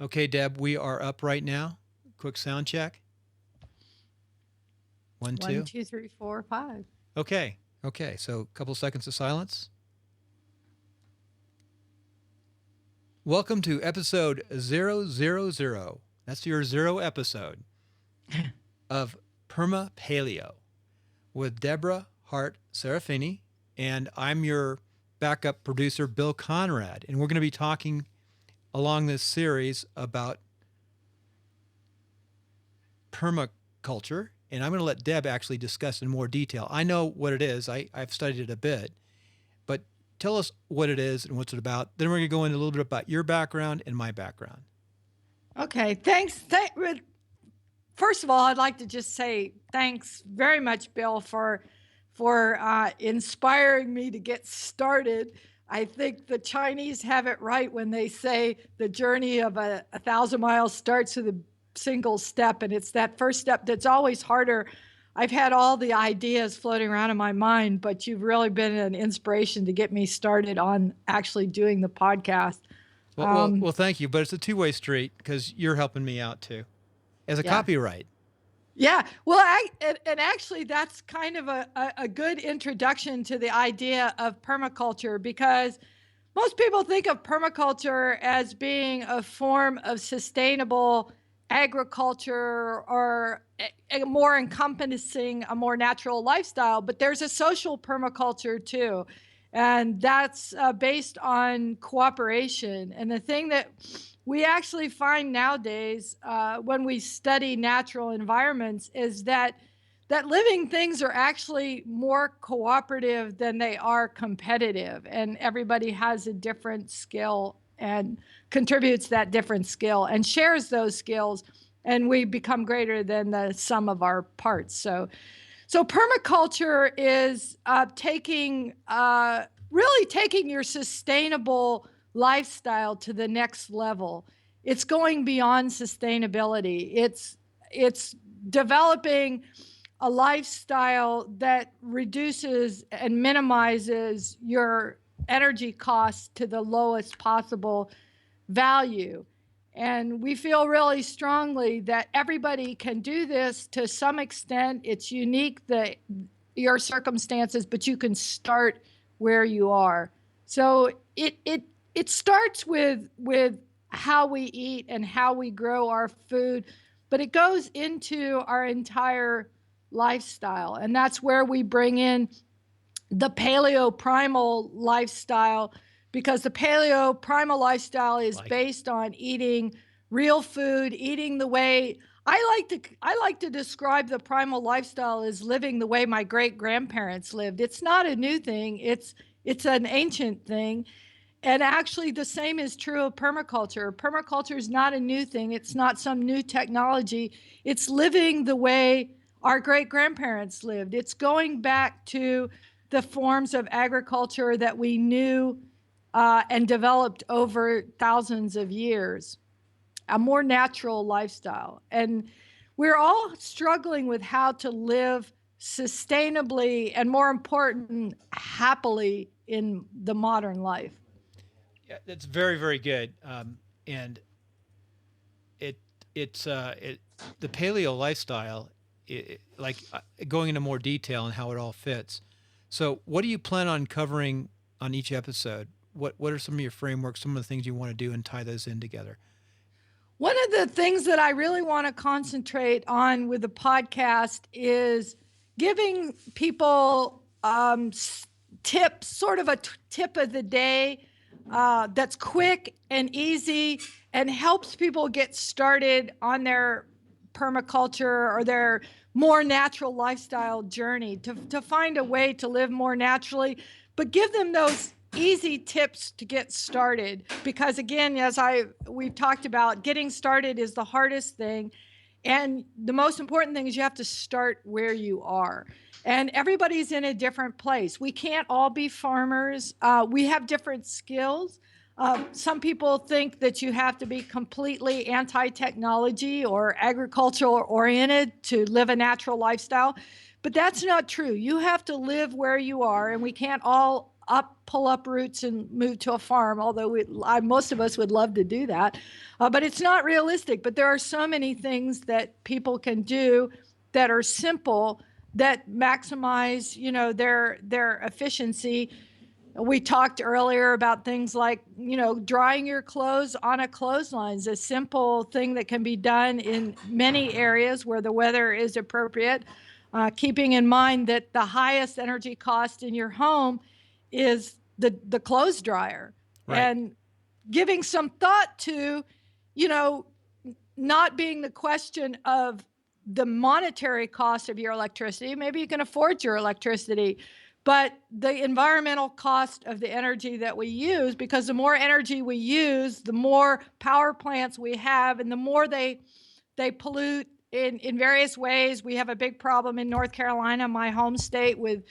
Okay, Deb, we are up right now. Quick sound check. One, One, two. two, three, four, five. Okay. Okay. So a couple seconds of silence. Welcome to episode 000. That's your zero episode of PermaPaleo with Deborah Hart-Serafini. And I'm your backup producer, Bill Conrad. And we're going to be talking along this series about permaculture. And I'm going to let Deb actually discuss in more detail. I know what it is. I've studied it a bit. But tell us what it is and what's it about. Then we're going to go into a little bit about your background and my background. Okay, thanks. First of all, I'd like to just say thanks very much, Bill, for inspiring me to get started. I think the Chinese have it right when they say the journey of a 1,000 miles starts with a single step, and it's that first step that's always harder. I've had all the ideas floating around in my mind, but you've really been an inspiration to get me started on actually doing the podcast. Well, thank you. But it's a two-way street because you're helping me out too, as a Yeah. copyright. Yeah, well, and actually, that's kind of a good introduction to the idea of permaculture, because most people think of permaculture as being a form of sustainable agriculture or a more encompassing a more natural lifestyle, but there's a social permaculture too. And that's based on cooperation. And the thing that we actually find nowadays when we study natural environments is that living things are actually more cooperative than they are competitive, and everybody has a different skill and contributes that different skill and shares those skills, and we become greater than the sum of our parts. So permaculture is really taking your sustainable lifestyle to the next level. It's going beyond sustainability. It's developing a lifestyle that reduces and minimizes your energy costs to the lowest possible value. And we feel really strongly that everybody can do this to some extent. It's unique that your circumstances, but you can start where you are. So it starts with how we eat and how we grow our food, but it goes into our entire lifestyle. And that's where we bring in the paleo primal lifestyle, because the paleo primal lifestyle is based on eating real food, eating the way I like to describe the primal lifestyle as living the way my great grandparents lived. It's not a new thing. It's an ancient thing. And actually the same is true of permaculture. Permaculture is not a new thing. It's not some new technology. It's living the way our great grandparents lived. It's going back to the forms of agriculture that we knew and developed over thousands of years, a more natural lifestyle. And we're all struggling with how to live sustainably and, more important, happily in the modern life. Yeah, that's very, very good. And it it's the paleo lifestyle, going into more detail and how it all fits. So, what do you plan on covering on each episode? What are some of your frameworks? Some of the things you want to do and tie those in together? One of the things that I really want to concentrate on with the podcast is giving people tips, sort of a tip of the day that's quick and easy and helps people get started on their permaculture or their more natural lifestyle journey to find a way to live more naturally, but give them those easy tips to get started. Because again, as we've talked about, getting started is the hardest thing. And the most important thing is you have to start where you are. And everybody's in a different place. We can't all be farmers. We have different skills. Some people think that you have to be completely anti-technology or agricultural oriented to live a natural lifestyle, but that's not true. You have to live where you are, and we can't all pull up roots and move to a farm, although most of us would love to do that. But it's not realistic. But there are so many things that people can do that are simple that maximize, their efficiency. We talked earlier about things like, drying your clothes on a clothesline is a simple thing that can be done in many areas where the weather is appropriate. Keeping in mind that the highest energy cost in your home is the clothes dryer. Right. And giving some thought to, not being the question of the monetary cost of your electricity. Maybe you can afford your electricity, but the environmental cost of the energy that we use, because the more energy we use, the more power plants we have, and the more they pollute in various ways. We have a big problem in North Carolina, my home state, with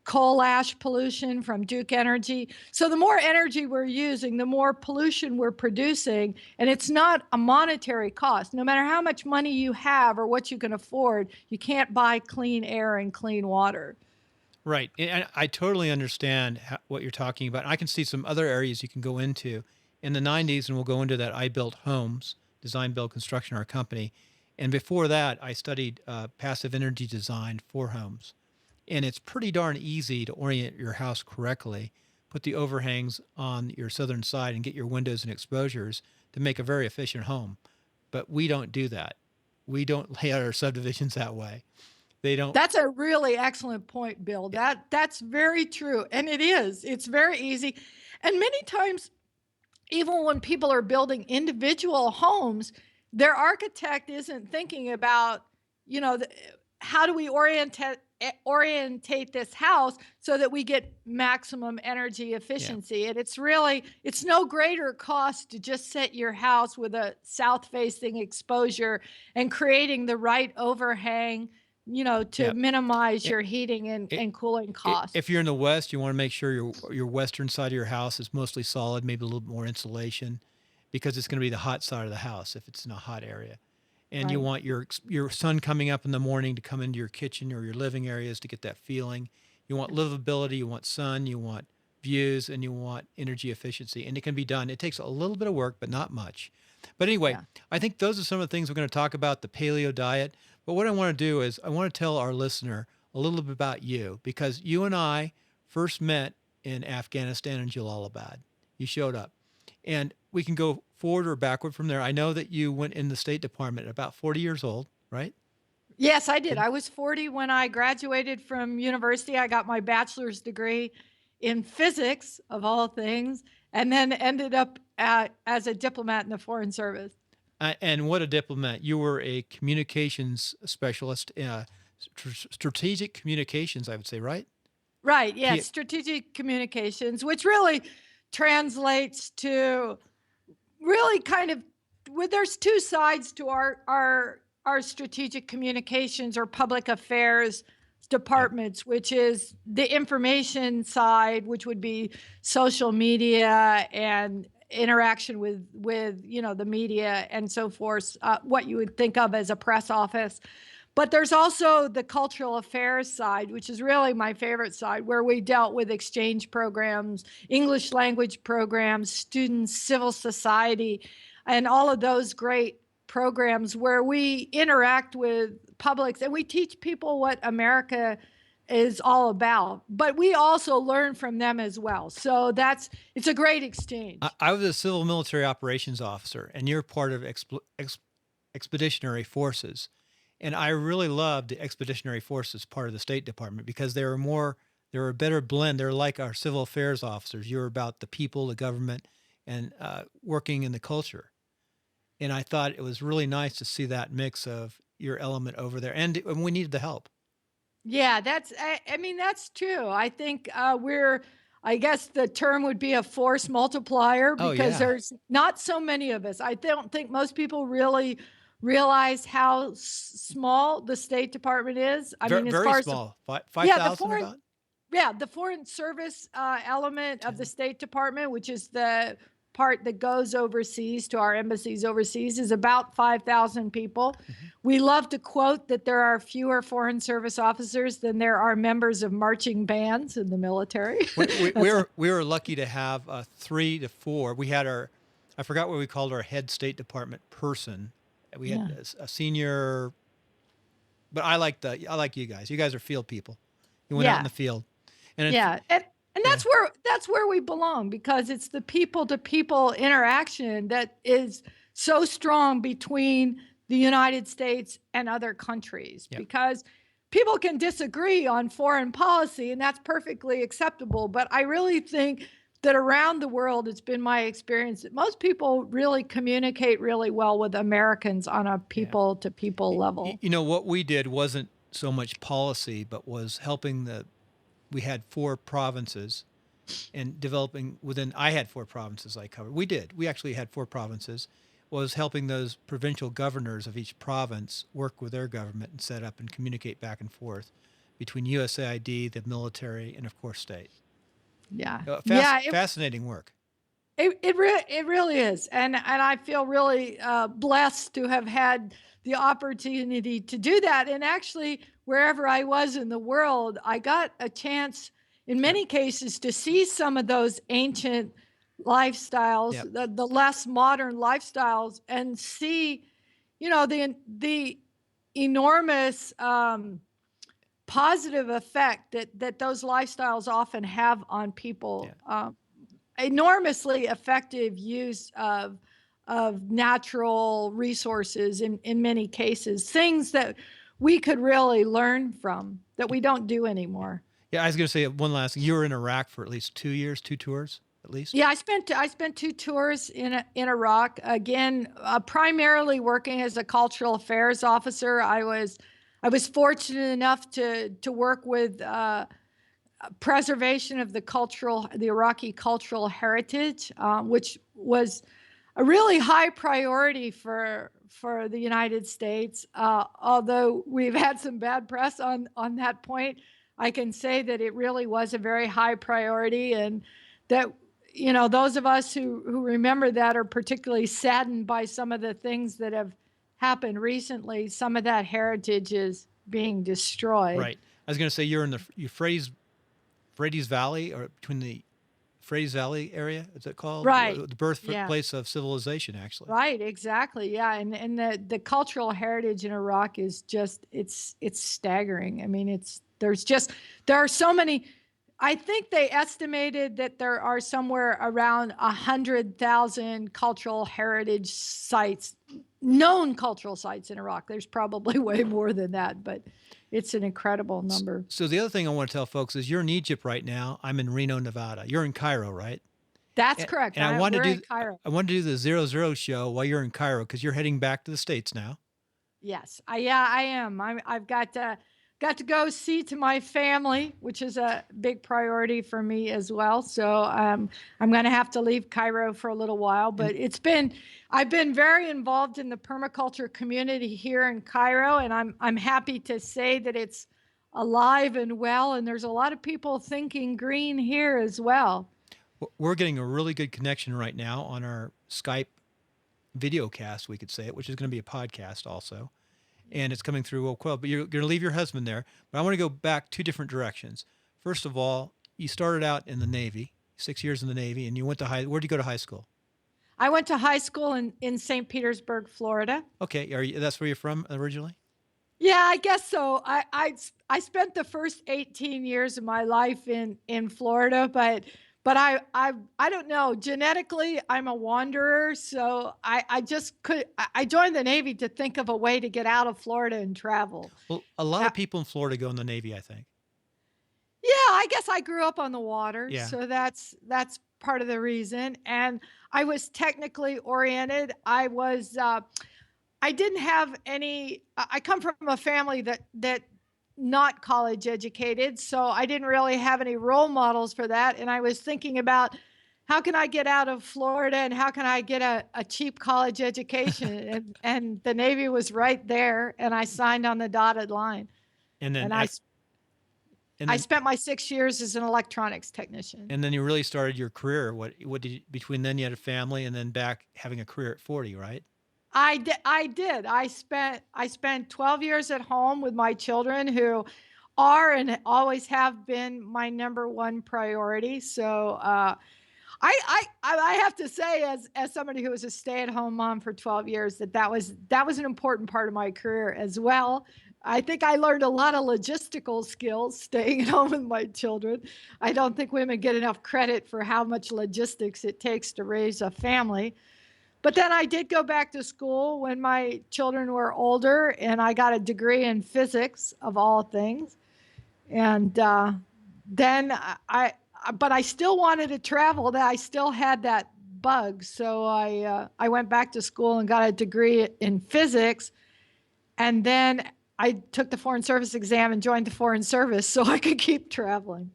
coal ash pollution from Duke Energy. So the more energy we're using, the more pollution we're producing. And it's not a monetary cost. No matter how much money you have or what you can afford, you can't buy clean air and clean water. Right. And I totally understand what you're talking about. I can see some other areas you can go into. In the 90s, and we'll go into that, I built homes, design, build, construction, our company. And before that, I studied passive energy design for homes. And it's pretty darn easy to orient your house correctly, put the overhangs on your southern side and get your windows and exposures to make a very efficient home. But we don't do that. We don't lay out our subdivisions that way. They don't. That's a really excellent point, Bill. That's very true. And it is. It's very easy. And many times, even when people are building individual homes, their architect isn't thinking about, how do we orientate this house so that we get maximum energy efficiency. Yeah. And it's no greater cost to just set your house with a south facing exposure and creating the right overhang, to minimize your heating and cooling costs. If you're in the West, you want to make sure your western side of your house is mostly solid, maybe a little bit more insulation, because it's going to be the hot side of the house if it's in a hot area. And you want your sun coming up in the morning to come into your kitchen or your living areas to get that feeling. You want livability, you want sun, you want views, and you want energy efficiency. And it can be done. It takes a little bit of work, but not much. But anyway, I think those are some of the things we're going to talk about, the paleo diet. But what I want to do is I want to tell our listener a little bit about you, because you and I first met in Afghanistan and Jalalabad. You showed up. And we can go forward or backward from there. I know that you went in the State Department at about 40 years old, right? Yes, I did. I was 40 when I graduated from university. I got my bachelor's degree in physics, of all things, and then ended up as a diplomat in the Foreign Service. And what a diplomat. You were a communications specialist, strategic communications, I would say, right? Right, yes, strategic communications, which really translates to really kind of, well, there's two sides to our strategic communications or public affairs departments, which is the information side, which would be social media and interaction with the media and so forth, what you would think of as a press office. But there's also the cultural affairs side, which is really my favorite side, where we dealt with exchange programs, English language programs, students, civil society, and all of those great programs where we interact with publics and we teach people what America is all about. But we also learn from them as well. So it's a great exchange. I was a civil military operations officer, and you're part of expeditionary forces. And I really loved the Expeditionary Forces part of the State Department, because they were a better blend. They're like our civil affairs officers. You're about the people, the government, and working in the culture. And I thought it was really nice to see that mix of your element over there. And we needed the help. Yeah, that's true. I think I guess the term would be a force multiplier, because there's not so many of us. I don't think most people really realize how small the State Department is. I mean, as very far small, as 5,000 about? The foreign service element of the State Department, which is the part that goes overseas to our embassies overseas is about 5,000 people. Mm-hmm. We love to quote that there are fewer Foreign Service officers than there are members of marching bands in the military. We were lucky to have 3 to 4. We had I forgot what we called our head State Department person. We had a senior, but I like you guys. You guys are field people. You went out in the field. And that's where we belong, because it's the people to people interaction that is so strong between the United States and other countries, because people can disagree on foreign policy, and that's perfectly acceptable. But I really think that around the world, it's been my experience that most people really communicate really well with Americans on a people to people level. You know, what we did wasn't so much policy, but was helping we had 4 provinces, and developing I had 4 provinces I covered. We actually had 4 provinces, was helping those provincial governors of each province work with their government and set up and communicate back and forth between USAID, the military, and of course state. Fascinating work. It really is. And I feel really blessed to have had the opportunity to do that. And actually, wherever I was in the world, I got a chance in many cases to see some of those ancient lifestyles, the less modern lifestyles, and see, the enormous positive effect that those lifestyles often have on people. Enormously effective use of natural resources in many cases, things that we could really learn from that we don't do anymore. Yeah, I was going to say one last thing. You were in Iraq for at least 2 years, 2 tours at least? Yeah, I spent 2 tours in Iraq. Again, primarily working as a cultural affairs officer. I was fortunate enough to work with preservation of the Iraqi cultural heritage, which was a really high priority for the United States. Although we've had some bad press on that point, I can say that it really was a very high priority, and that, those of us who remember that are particularly saddened by some of the things that have happened recently. Some of that heritage is being destroyed. Right. I was going to say you're in the Euphrates Valley, or between the Euphrates Valley area, is it called? Right. The birthplace of civilization, actually. Right, exactly. Yeah. And the cultural heritage in Iraq is just, it's staggering. I mean, there are so many. I think they estimated that there are somewhere around 100,000 cultural heritage sites, known cultural sites in Iraq. There's probably way more than that, but it's an incredible number. So the other thing I want to tell folks is you're in Egypt right now. I'm in Reno, Nevada. You're in Cairo, right? That's correct. And I wanted to do the 00 show while you're in Cairo, because you're heading back to the States now. Yes, I am. I've got to go see to my family, which is a big priority for me as well. So I'm going to have to leave Cairo for a little while, but I've been very involved in the permaculture community here in Cairo, and I'm happy to say that it's alive and well, and there's a lot of people thinking green here as well. We're getting a really good connection right now on our Skype video cast, we could say it, which is going to be a podcast also. And it's coming through well. But you're going to leave your husband there. But I want to go back 2 different directions. First of all, you started out in the Navy, 6 years in the Navy, and you went to where'd you go to high school? I went to high school in St. Petersburg, Florida. Okay, that's where you're from originally? Yeah, I guess so. I spent the first 18 years of my life in Florida, but I don't know. Genetically, I'm a wanderer, so I joined the Navy to think of a way to get out of Florida and travel. Well, a lot of people in Florida go in the Navy, I think. Yeah, I guess I grew up on the water, so that's part of the reason. And I was technically oriented. I didn't have any. I come from a family that not college educated, so I didn't really have any role models for that. And I was thinking about, how can I get out of Florida, and how can I get a cheap college education? and the Navy was right there, and I signed on the dotted line. And then And I then spent my 6 years as an electronics technician. and then you really started your career. What did you, between then you had a family and then back having a career at 40, right? I did. I spent 12 years at home with my children, who are and always have been my number one priority. So I have to say, as somebody who was a stay-at-home mom for 12 years, that was an important part of my career as well. I think I learned a lot of logistical skills staying at home with my children. I don't think women get enough credit for how much logistics it takes to raise a family. But then I did go back to school when my children were older, and I got a degree in physics, of all things. And then but I still wanted to travel. That I still had that bug, so I went back to school and got a degree in physics, and then I took the Foreign Service exam and joined the Foreign Service so I could keep traveling.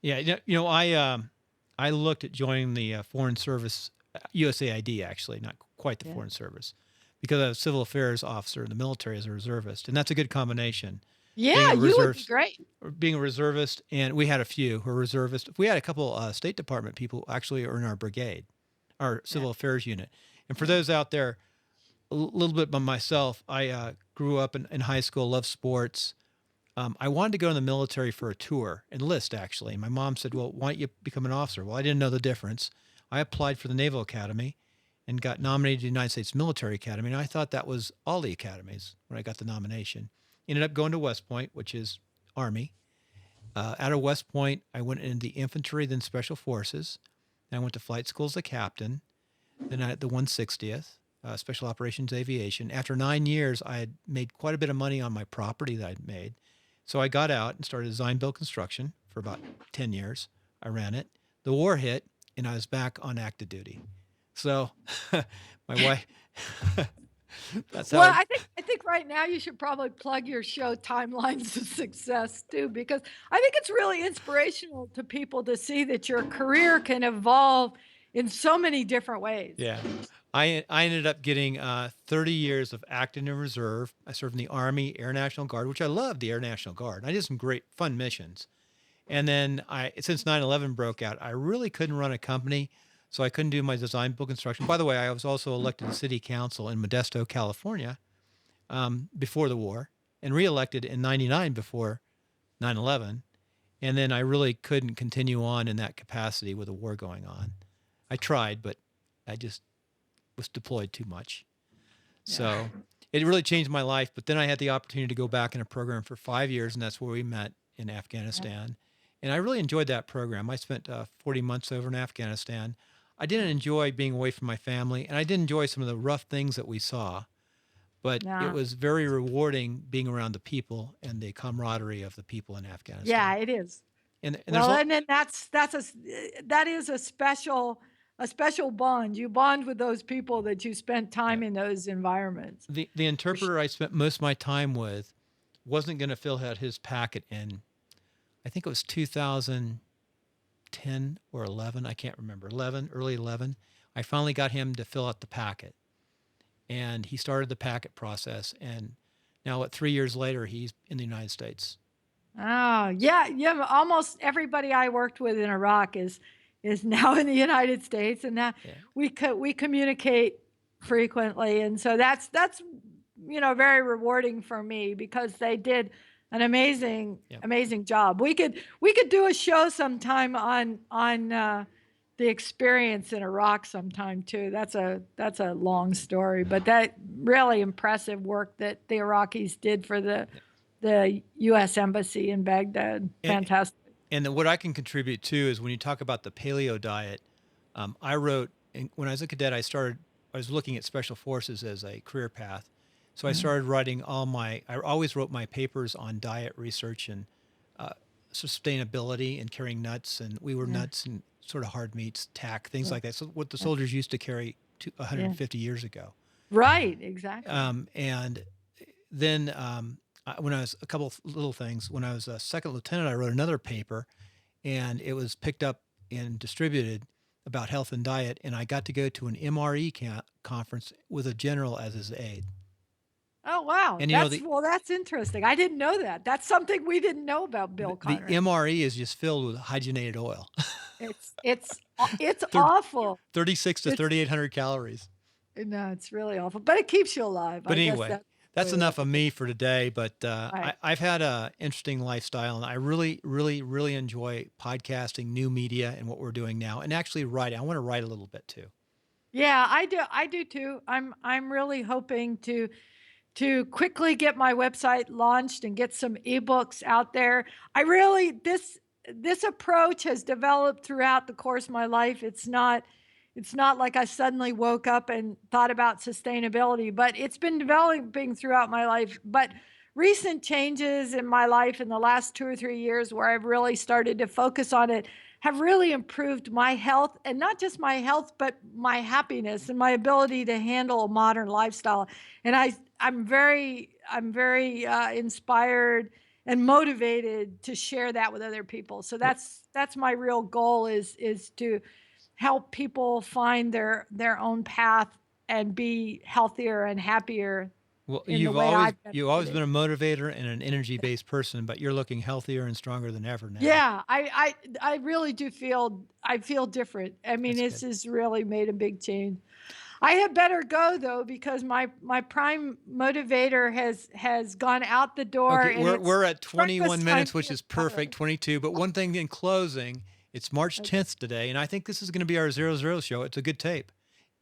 Yeah, I looked at joining the Foreign Service, USAID actually, not quite the Yeah. Foreign Service, because I was a civil affairs officer in the military as a reservist, and that's a good combination. Being Yeah, a you would be reservist, great. being a reservist, and we had a few who were reservists. We had a couple State Department people actually are in our brigade, our Yeah. civil affairs unit. And for Yeah. those out there, a little bit by myself, I grew up in high school, loved sports. I wanted to go in the military for a tour, enlist actually. My mom said, "Well, why don't you become an officer?" Well, I didn't know the difference. I applied for the Naval Academy and got nominated to the United States Military Academy, and I thought that was all the academies when I got the nomination. Ended up going to West Point, which is Army. Out of West Point, I went into the infantry, then Special Forces. Then I went to flight school as a captain. Then I had the 160th, Special Operations Aviation. After 9 years, I had made quite a bit of money on my property that I'd made. So I got out and started design build construction for about 10 years. I ran it. The war hit, and I was back on active duty. So my wife, that's how Well, it, I think right now you should probably plug your show Timelines of Success too, because I think it's really inspirational to people to see that your career can evolve in so many different ways. yeah. I ended up getting 30 years of active and reserve. I served in the Army, Air National Guard, which I loved the Air National Guard. I did some great fun missions. And then since 9/11 broke out, I really couldn't run a company, so I couldn't do my design build construction. By the way, I was also elected to city council in Modesto, California, before the war, and reelected in '99 before 9/11. And then I really couldn't continue on in that capacity with the war going on. I tried, but I just was deployed too much. So it really changed my life. But then I had the opportunity to go back in a program for 5 years, and that's where we met in Afghanistan. And I really enjoyed that program. I spent 40 months over in Afghanistan. I didn't enjoy being away from my family, and I did enjoy some of the rough things that we saw. But it Yeah. was very rewarding being around the people and the camaraderie of the people in Afghanistan. Yeah, it is. And Well, and then that is a special bond. You bond with those people that you spent time in those environments. the interpreter I spent most of my time with wasn't going to fill out his packet in, I think it was 2010 or 11. I can't remember. 11, early 11. I finally got him to fill out the packet, and he started the packet process. And now, 3 years later, he's in the United States. Oh, yeah, yeah. Almost everybody I worked with in Iraq is now in the United States, and now Yeah. we communicate frequently, and so that's very rewarding for me, because they did an amazing job. We could do a show sometime on the experience in Iraq sometime too. That's a long story, but that really impressive work that the Iraqis did for the U.S. Embassy in Baghdad. Fantastic. And then what I can contribute too is when you talk about the paleo diet, I wrote, when I was a cadet, I was looking at special forces as a career path. So I started writing I always wrote my papers on diet research and sustainability and carrying nuts. And we were nuts and sort of hard meats, tack, things like that. So what the soldiers used to carry 150 years ago. Right, exactly. And then when I was a couple of little things, when I was a second lieutenant, I wrote another paper, and it was picked up and distributed about health and diet. And I got to go to an MRE conference with a general as his aide. Oh, wow. And That's interesting. I didn't know that. That's something we didn't know about Bill the Conrad. MRE is just filled with hydrogenated oil. It's Thir- awful. 36 to It's 3,800 calories. no, it's really awful, but it keeps you alive. But I guess anyway, that's the that's way to enough look of at it. me for today. But Right. I've had a interesting lifestyle, and I really, really, really enjoy podcasting, new media, and what we're doing now, and actually writing. I want to write a little bit too. Yeah, I do. I do too. I'm really hoping to quickly get my website launched and get some ebooks out there. I really this approach has developed throughout the course of my life. It's not like I suddenly woke up and thought about sustainability, but it's been developing throughout my life. But recent changes in my life in the last 2 or 3 years where I've really started to focus on it have really improved my health, and not just my health, but my happiness and my ability to handle a modern lifestyle. And I'm very inspired and motivated to share that with other people. So that's my real goal is to help people find their own path and be healthier and happier Well, in the you've way always I've you've always been benefited. a motivator and an energy-based person, but you're looking healthier and stronger than ever now. Yeah, I really do feel different. I mean, That's this good. has really made a big change. I had better go though because my prime motivator has gone out the door Okay, and we're it's we're at breakfast 21 time minutes, which here is in Cairo. perfect, 22. But one thing in closing, it's March Okay. 10th today, and I think this is going to be our 00 show. It's a good tape.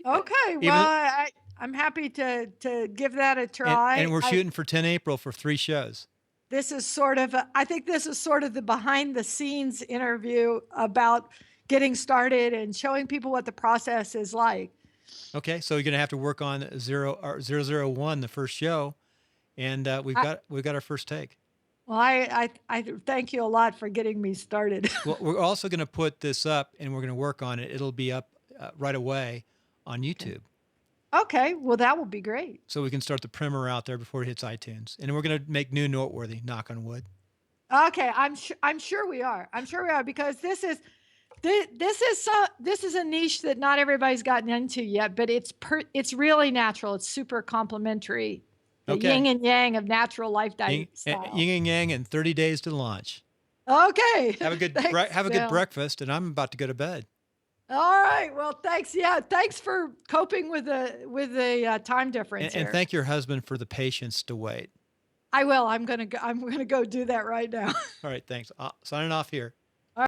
Uh, Okay, well, Even I'm happy to give that a and try. we're shooting for 10 April for 3 shows. I think this is sort of the behind the scenes interview about getting started and showing people what the process is like. Okay, so you're going to have to work on 001, the first show, and we've I, got our first take. well, I thank you a lot for getting me started. Well, we're also going to put this up, and we're going to work on it. It'll be up right away on YouTube, Okay, well, that will be great. so we can start the primer out there before it hits iTunes, and we're going to make new noteworthy. Knock on wood. Okay, I'm sure we are. I'm sure we are because this is a niche that not everybody's gotten into yet, but it's really natural. It's super complementary. The yin Okay, and yang of natural lifestyle. yin and yang, and 30 days to launch. Okay. Thanks, Have a good Bill. breakfast, and I'm about to go to bed. All right. Well, thanks. Yeah, thanks for coping with the time difference And here. thank your husband for the patience to wait. I will. I'm gonna go do that right now. All right, thanks. Signing off here.